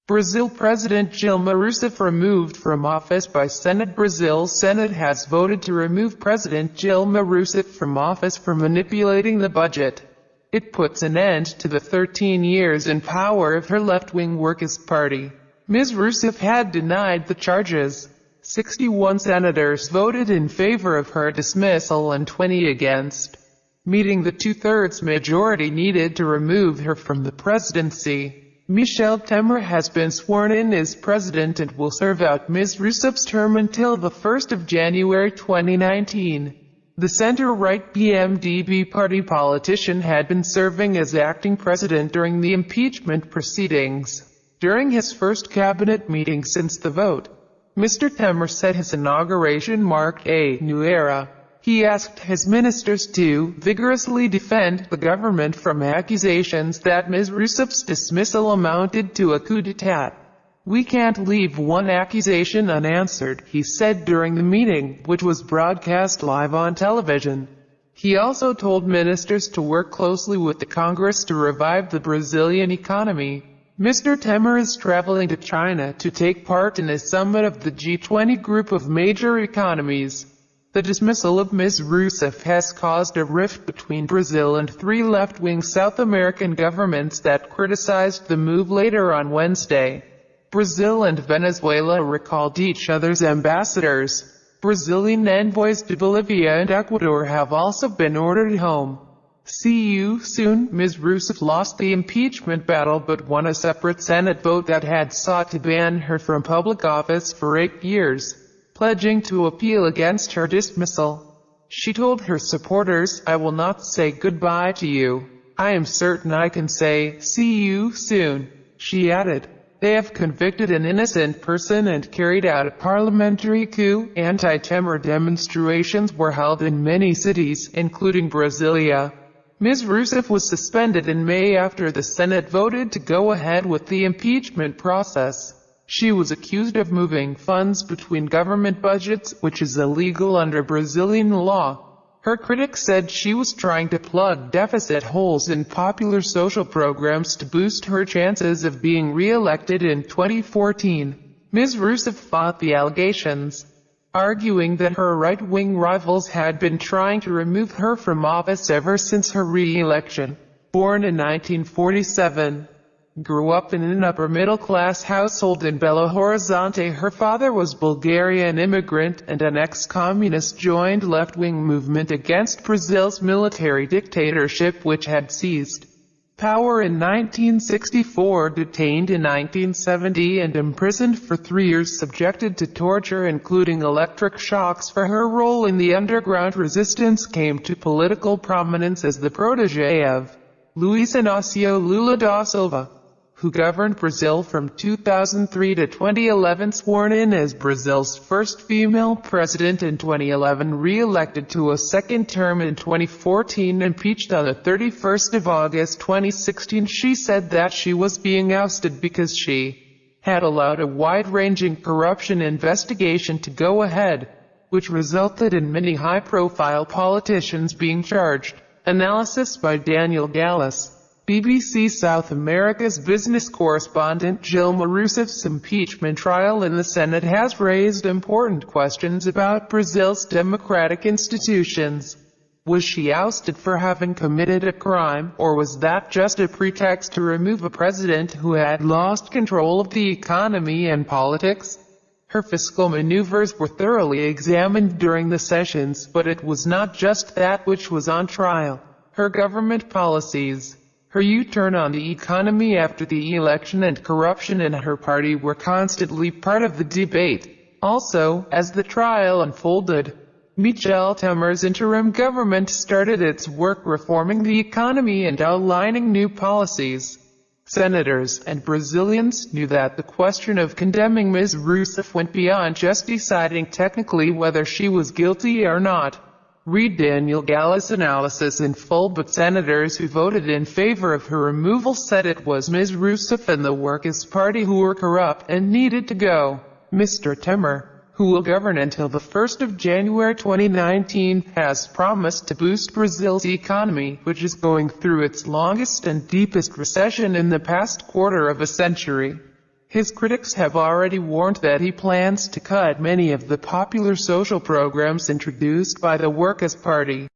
Brazil President Dilma Rousseff removed from office by Senate. Brazil's Senate has voted to remove President Dilma Rousseff from office for manipulating the budget. It puts an end to the 13 years in power of her left-wing Workers' Party. Ms Rousseff had denied the charges. 61 senators voted in favor of her dismissal and 20 against, meeting the two-thirds majority needed to remove her from the presidency. Michel Temer has been sworn in as president and will serve out Ms Rousseff's term until the 1st of January 2019. The center-right PMDB party politician had been serving as acting president during the impeachment proceedings. During his first cabinet meeting since the vote, Mr. Temer said his inauguration marked a new era. He asked his ministers to vigorously defend the government from accusations that Ms Rousseff's dismissal amounted to a coup d'etat. "We can't leave one accusation unanswered," he said during the meeting, which was broadcast live on television. He also told ministers to work closely with the Congress to revive the Brazilian economy. Mr. Temer is traveling to China to take part in a summit of the G20 group of major economies. The dismissal of Ms Rousseff has caused a rift between Brazil and 3 left-wing South American governments that criticized the move later on Wednesday. Brazil and Venezuela recalled each other's ambassadors. Brazilian envoys to Bolivia and Ecuador have also been ordered home. See you soon. Ms Rousseff lost the impeachment battle but won a separate Senate vote that had sought to ban her from public office for 8 years, pledging to appeal against her dismissal. She told her supporters, "I will not say goodbye to you. I am certain I can say, see you soon." She added, "They have convicted an innocent person and carried out a parliamentary coup." Anti-Temer demonstrations were held in many cities, including Brasilia. Ms Rousseff was suspended in May after the Senate voted to go ahead with the impeachment process. She was accused of moving funds between government budgets, which is illegal under Brazilian law. Her critics said she was trying to plug deficit holes in popular social programs to boost her chances of being re-elected in 2014. Ms Rousseff fought the allegations, arguing that her right-wing rivals had been trying to remove her from office ever since her re-election. Born in 1947, grew up in an upper-middle-class household in Belo Horizonte. Her father was Bulgarian immigrant and an ex-communist, joined left-wing movement against Brazil's military dictatorship, which had seized power in 1964, detained in 1970 and imprisoned for 3 years, subjected to torture including electric shocks for her role in the underground resistance, came to political prominence as the protégé of Luiz Inácio Lula da Silva, who governed Brazil from 2003 to 2011, sworn in as Brazil's first female president in 2011, re-elected to a second term in 2014, impeached on the 31st of August 2016. She said that she was being ousted because she had allowed a wide-ranging corruption investigation to go ahead, which resulted in many high-profile politicians being charged. Analysis by Daniel Gallis, BBC South America's business correspondent. Dilma Rousseff's impeachment trial in the Senate has raised important questions about Brazil's democratic institutions. Was she ousted for having committed a crime, or was that just a pretext to remove a president who had lost control of the economy and politics? Her fiscal maneuvers were thoroughly examined during the sessions, but it was not just that which was on trial. Her government policies, her U-turn on the economy after the election, and corruption in her party were constantly part of the debate. Also, as the trial unfolded, Michel Temer's interim government started its work reforming the economy and outlining new policies. Senators and Brazilians knew that the question of condemning Ms Rousseff went beyond just deciding technically whether she was guilty or not. Read Daniel Gallis' analysis in full, but senators who voted in favor of her removal said it was Ms Rousseff and the Workers' Party who were corrupt and needed to go. Mr. Temer, who will govern until the 1st of January 2019, has promised to boost Brazil's economy, which is going through its longest and deepest recession in the past quarter of a century. His critics have already warned that he plans to cut many of the popular social programs introduced by the Workers' Party.